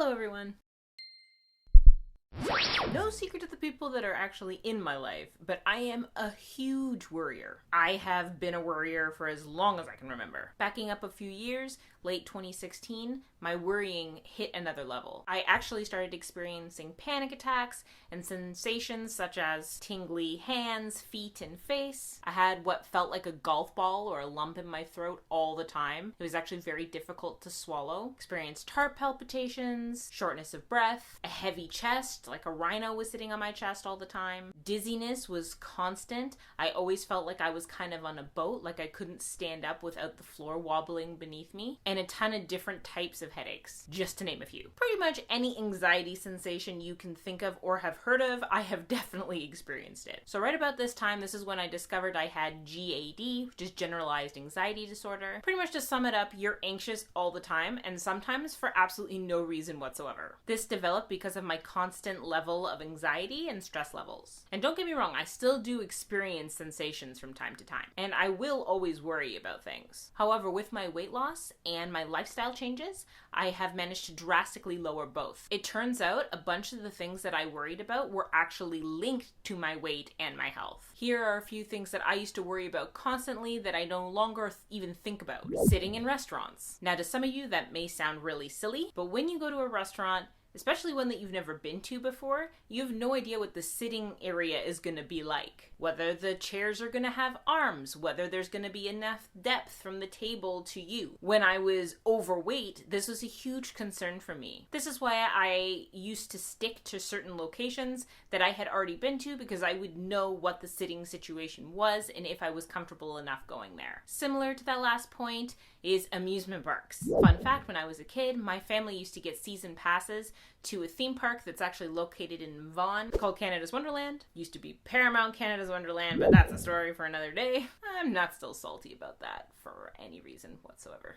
Hello, everyone. No secret to the people that are actually in my life, but I am a huge worrier. I have been a worrier for as long as I can remember. Backing up a few years, late 2016, my worrying hit another level. I actually started experiencing panic attacks and sensations such as tingly hands, feet, and face. I had what felt like a golf ball or a lump in my throat all the time. It was actually very difficult to swallow. Experienced heart palpitations, shortness of breath, a heavy chest, like a rhino was sitting on my chest all the time. Dizziness was constant. I always felt like I was kind of on a boat, like I couldn't stand up without the floor wobbling beneath me. And a ton of different types of headaches, just to name a few. Pretty much any anxiety sensation you can think of or have heard of, I have definitely experienced it. So right about this time, this is when I discovered I had GAD, which is generalized anxiety disorder. Pretty much to sum it up, you're anxious all the time, and sometimes for absolutely no reason whatsoever. This developed because of my constant level of anxiety and stress levels. And don't get me wrong, I still do experience sensations from time to time, and I will always worry about things. However, with my weight loss and my lifestyle changes, I have managed to drastically lower both. It turns out a bunch of the things that I worried about were actually linked to my weight and my health. Here are a few things that I used to worry about constantly that I no longer even think about. Sitting in restaurants. Now, to some of you, that may sound really silly, but when you go to a restaurant, especially one that you've never been to before, you have no idea what the sitting area is going to be like. Whether the chairs are going to have arms, whether there's going to be enough depth from the table to you. When I was overweight, this was a huge concern for me. This is why I used to stick to certain locations that I had already been to because I would know what the sitting situation was and if I was comfortable enough going there. Similar to that last point is amusement parks. Fun fact, when I was a kid, my family used to get season passes to a theme park that's actually located in Vaughan called Canada's Wonderland. Used to be Paramount Canada's Wonderland, but that's a story for another day. I'm not still salty about that for any reason whatsoever.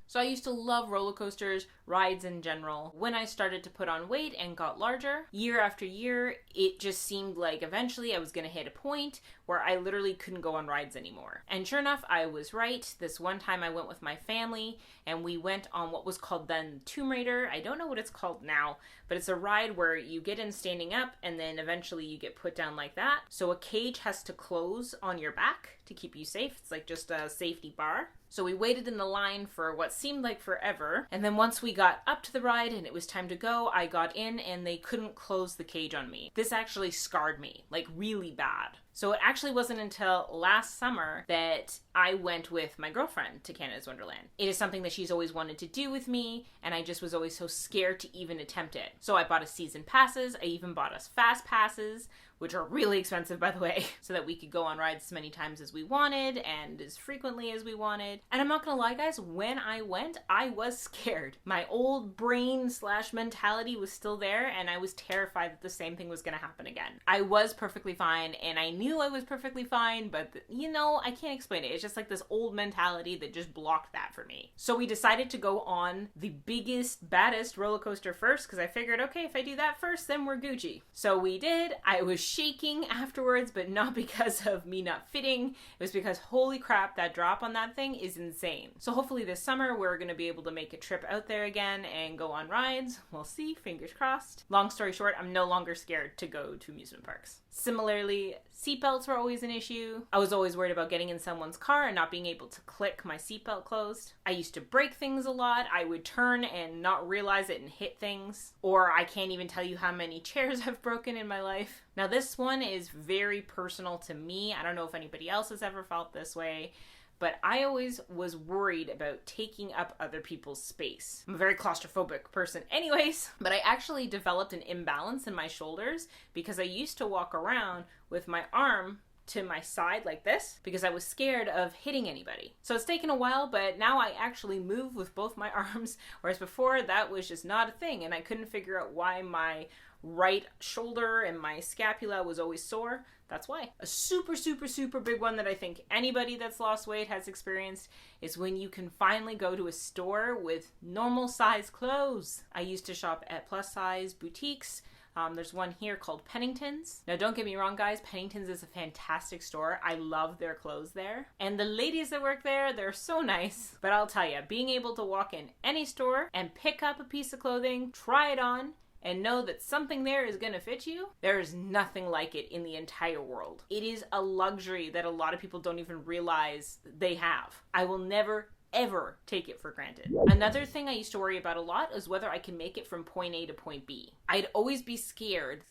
So I used to love roller coasters, rides in general. When I started to put on weight and got larger, year after year, it just seemed like eventually I was going to hit a point where I literally couldn't go on rides anymore. And sure enough, I was right. This one time I went with my family and we went on what was called then Tomb Raider. I don't know what it's called now, but it's a ride where you get in standing up and then eventually you get put down like that. So a cage has to close on your back to keep you safe. It's like just a safety bar. So we waited in the line for what seemed like forever. And then once we got up to the ride and it was time to go, I got in and they couldn't close the cage on me. This actually scarred me, like really bad. So it actually wasn't until last summer that I went with my girlfriend to Canada's Wonderland. It is something that she's always wanted to do with me, and I just was always so scared to even attempt it. So I bought us season passes. I even bought us fast passes, which are really expensive, by the way, so that we could go on rides as many times as we wanted and as frequently as we wanted. And I'm not gonna lie, guys, when I went, I was scared. My old brain / mentality was still there, and I was terrified that the same thing was gonna happen again. I was perfectly fine, and I knew I was perfectly fine, but I can't explain it. It's just like this old mentality that just blocked that for me. So we decided to go on the biggest, baddest roller coaster first, because I figured, okay, if I do that first, then we're Gucci. So we did. I was shaking afterwards, but not because of me not fitting. It was because, holy crap, that drop on that thing is insane. So hopefully this summer we're going to be able to make a trip out there again and go on rides. We'll see, fingers crossed. Long story short, I'm no longer scared to go to amusement parks. Similarly, seatbelts were always an issue. I was always worried about getting in someone's car and not being able to click my seatbelt closed. I used to break things a lot. I would turn and not realize it and hit things. Or I can't even tell you how many chairs I've broken in my life. Now this one is very personal to me. I don't know if anybody else has ever felt this way, but I always was worried about taking up other people's space. I'm a very claustrophobic person anyways, but I actually developed an imbalance in my shoulders because I used to walk around with my arm to my side like this because I was scared of hitting anybody. So it's taken a while, but now I actually move with both my arms, whereas before that was just not a thing, and I couldn't figure out why my right shoulder and my scapula was always sore. That's why. A super, super, super big one that I think anybody that's lost weight has experienced is when you can finally go to a store with normal size clothes. I used to shop at plus size boutiques There's one here called Pennington's. Now, don't get me wrong, guys. Pennington's is a fantastic store. I love their clothes there. And the ladies that work there, they're so nice. But I'll tell you, being able to walk in any store and pick up a piece of clothing, try it on, and know that something there is going to fit you, there is nothing like it in the entire world. It is a luxury that a lot of people don't even realize they have. I will never ever take it for granted. Another thing I used to worry about a lot is whether I can make it from point A to point B. I'd always be scared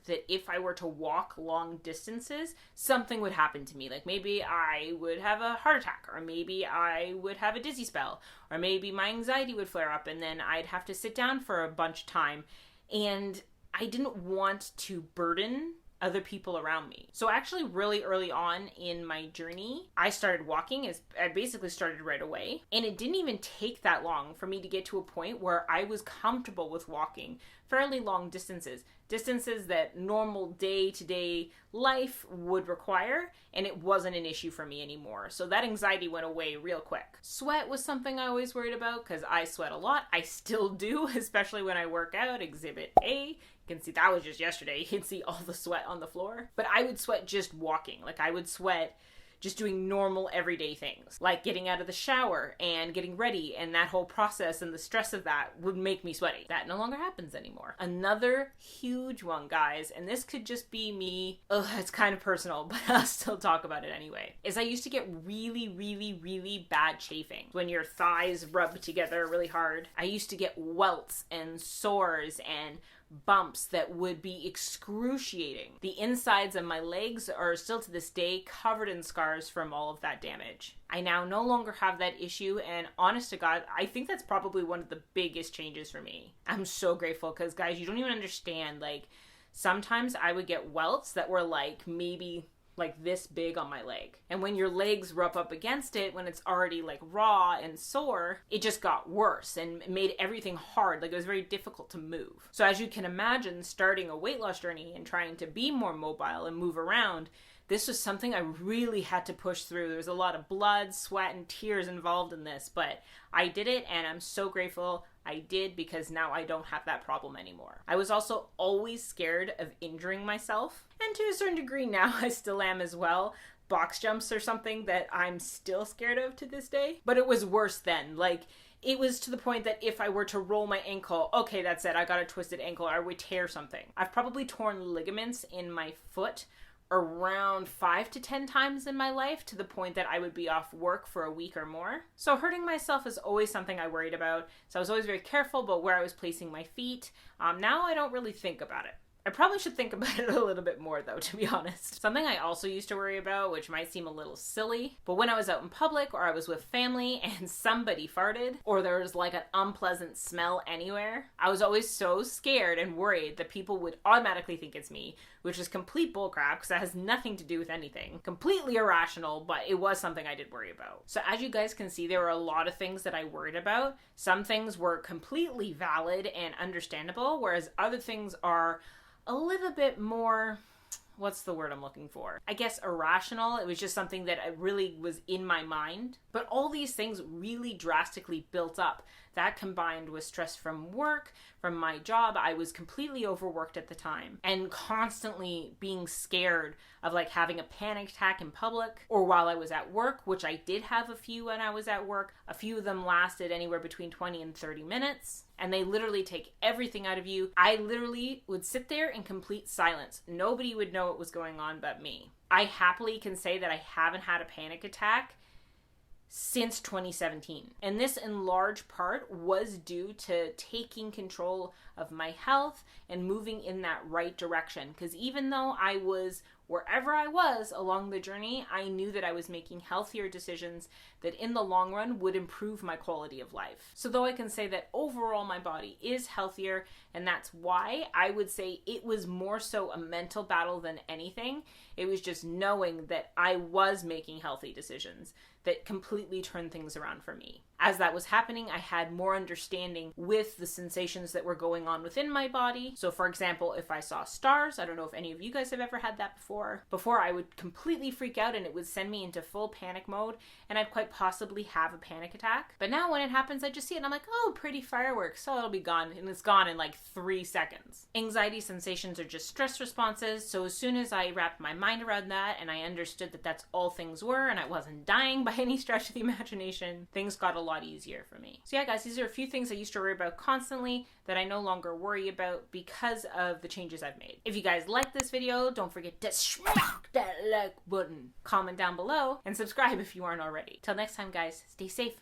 that if I were to walk long distances, something would happen to me. Like maybe I would have a heart attack, or maybe I would have a dizzy spell, or maybe my anxiety would flare up and then I'd have to sit down for a bunch of time. And I didn't want to burden other people around me. So actually really early on in my journey, I started walking. I basically started right away. And it didn't even take that long for me to get to a point where I was comfortable with walking fairly long distances that normal day-to-day life would require, and it wasn't an issue for me anymore. So that anxiety went away real quick. Sweat was something I always worried about because I sweat a lot. I still do, especially when I work out. Exhibit A. You can see that was just yesterday. You can see all the sweat on the floor. But I would sweat just walking. Like I would sweat just doing normal everyday things, like getting out of the shower and getting ready, and that whole process and the stress of that would make me sweaty. That no longer happens anymore. Another huge one, guys, and this could just be me, it's kind of personal, but I'll still talk about it anyway, is I used to get really, really, really bad chafing. When your thighs rub together really hard, I used to get welts and sores and bumps that would be excruciating. The insides of my legs are still to this day covered in scars from all of that damage. I now no longer have that issue, and honest to God, I think that's probably one of the biggest changes for me. I'm so grateful because, guys, you don't even understand. Like, sometimes I would get welts that were like maybe like this big on my leg. And when your legs rub up against it, when it's already like raw and sore, it just got worse and made everything hard. Like it was very difficult to move. So as you can imagine, starting a weight loss journey and trying to be more mobile and move around, this was something I really had to push through. There was a lot of blood, sweat, and tears involved in this, but I did it, and I'm so grateful I did because now I don't have that problem anymore. I was also always scared of injuring myself, and to a certain degree now I still am as well. Box jumps are something that I'm still scared of to this day, but it was worse then. Like, it was to the point that if I were to roll my ankle, okay, that's it, I got a twisted ankle, or I would tear something. I've probably torn ligaments in my foot around 5 to 10 times in my life, to the point that I would be off work for a week or more. So hurting myself is always something I worried about. So I was always very careful about where I was placing my feet. Now I don't really think about it. I probably should think about it a little bit more, though, to be honest. Something I also used to worry about, which might seem a little silly, but when I was out in public or I was with family and somebody farted, or there was like an unpleasant smell anywhere, I was always so scared and worried that people would automatically think it's me, which is complete bullcrap because that has nothing to do with anything. Completely irrational, but it was something I did worry about. So as you guys can see, there were a lot of things that I worried about. Some things were completely valid and understandable, whereas other things are a little bit more, what's the word I'm looking for? I guess irrational. It was just something that really was in my mind. But all these things really drastically built up. That combined with stress from work, from my job. I was completely overworked at the time and constantly being scared of like having a panic attack in public or while I was at work, which I did have a few when I was at work. A few of them lasted anywhere between 20 and 30 minutes. And they literally take everything out of you. I literally would sit there in complete silence. Nobody would know what was going on but me. I happily can say that I haven't had a panic attack since 2017. And this in large part was due to taking control of my health and moving in that right direction. Because even though I was wherever I was along the journey, I knew that I was making healthier decisions that in the long run would improve my quality of life. So though I can say that overall my body is healthier, and that's why I would say it was more so a mental battle than anything. It was just knowing that I was making healthy decisions, that completely turned things around for me. As that was happening, I had more understanding with the sensations that were going on within my body. So for example, if I saw stars, I don't know if any of you guys have ever had that before. Before, I would completely freak out and it would send me into full panic mode, and I'd quite possibly have a panic attack. But now when it happens, I just see it and I'm like, oh, pretty fireworks, so it'll be gone. And it's gone in like 3 seconds. Anxiety sensations are just stress responses, so as soon as I wrapped my mind around that and I understood that that's all things were and I wasn't dying by any stretch of the imagination, things got a lot easier for me. So yeah, guys, these are a few things I used to worry about constantly that I no longer worry about because of the changes I've made. If you guys like this video, don't forget to smack that like button, comment down below, and subscribe if you aren't already. Till next time, guys, stay safe.